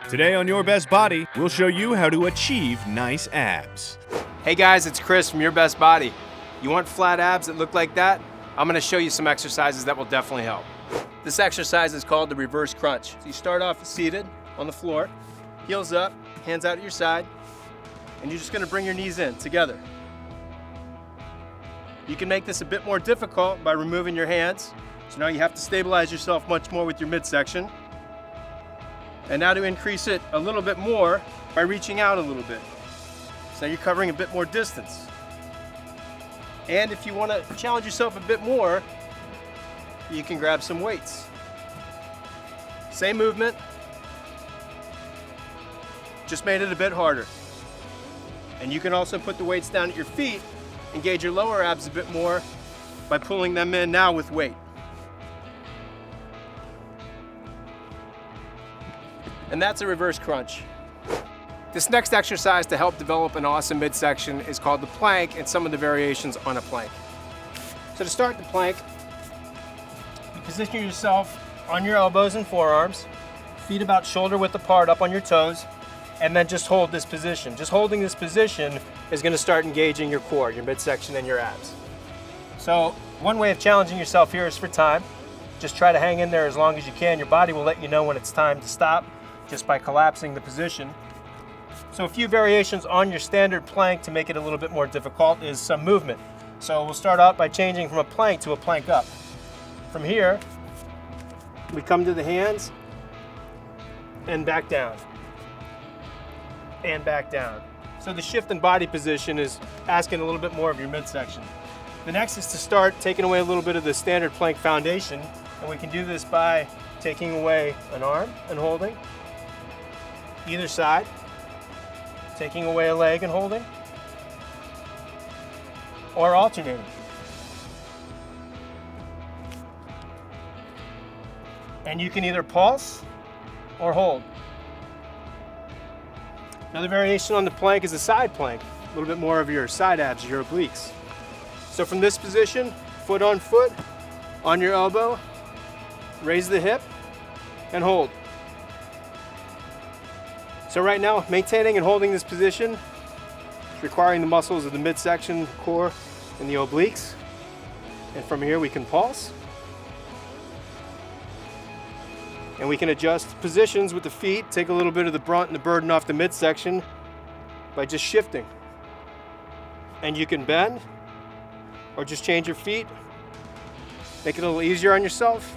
Today on Your Best Body, we'll show you how to achieve nice abs. Hey guys, it's Chris from Your Best Body. You want flat abs that look like that? I'm gonna show you some exercises that will definitely help. This exercise is called the reverse crunch. So you start off seated on the floor, heels up, hands out at your side, and you're just gonna bring your knees in together. You can make this a bit more difficult by removing your hands. So now you have to stabilize yourself much more with your midsection. And now to increase it a little bit more by reaching out a little bit. So now you're covering a bit more distance. And if you want to challenge yourself a bit more, you can grab some weights. Same movement, just made it a bit harder. And you can also put the weights down at your feet, engage your lower abs a bit more by pulling them in now with weight. And that's a reverse crunch. This next exercise to help develop an awesome midsection is called the plank and some of the variations on a plank. So to start the plank, you position yourself on your elbows and forearms, feet about shoulder width apart up on your toes, and then just hold this position. Just holding this position is going to start engaging your core, your midsection, and your abs. So one way of challenging yourself here is for time. Just try to hang in there as long as you can. Your body will let you know when it's time to stop just by collapsing the position. So a few variations on your standard plank to make it a little bit more difficult is some movement. So we'll start out by changing from a plank to a plank up. From here, we come to the hands and back down. And back down. So the shift in body position is asking a little bit more of your midsection. The next is to start taking away a little bit of the standard plank foundation, and we can do this by taking away an arm and holding, either side, taking away a leg and holding, or alternating. And you can either pulse or hold. Another variation on the plank is a side plank, a little bit more of your side abs, your obliques. So from this position, foot on your elbow, raise the hip, and hold. So right now, maintaining and holding this position is requiring the muscles of the midsection, core, and the obliques. And from here we can pulse. And we can adjust positions with the feet, take a little bit of the brunt and the burden off the midsection by just shifting. And you can bend or just change your feet, make it a little easier on yourself,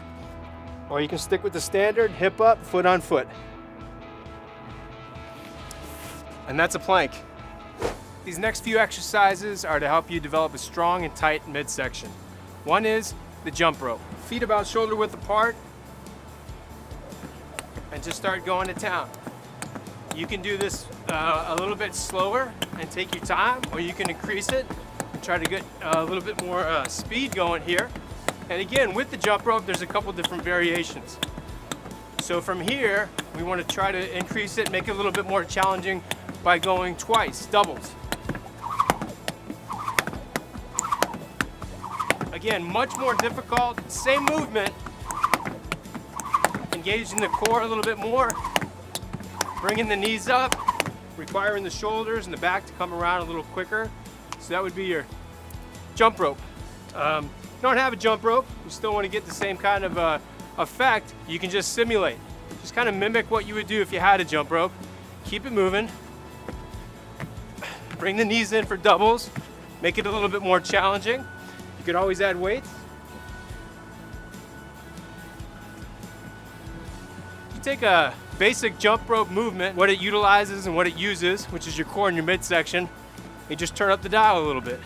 or you can stick with the standard, hip up, foot on foot. And that's a plank. These next few exercises are to help you develop a strong and tight midsection. One is the jump rope. Feet about shoulder width apart, and just start going to town. You can do this a little bit slower and take your time, or you can increase it and try to get a little bit more speed going here. And again, with the jump rope, there's a couple different variations. So from here, we want to try to increase it, make it a little bit more challenging by going twice, doubles. Again, much more difficult, same movement, engaging the core a little bit more, bringing the knees up, requiring the shoulders and the back to come around a little quicker. So that would be your jump rope. If you don't have a jump rope, you still want to get the same kind of effect, you can just simulate. Just kind of mimic what you would do if you had a jump rope. Keep it moving. Bring the knees in for doubles. Make it a little bit more challenging. You could always add weights. You take a basic jump rope movement, what it utilizes and what it uses, which is your core and your midsection, you just turn up the dial a little bit.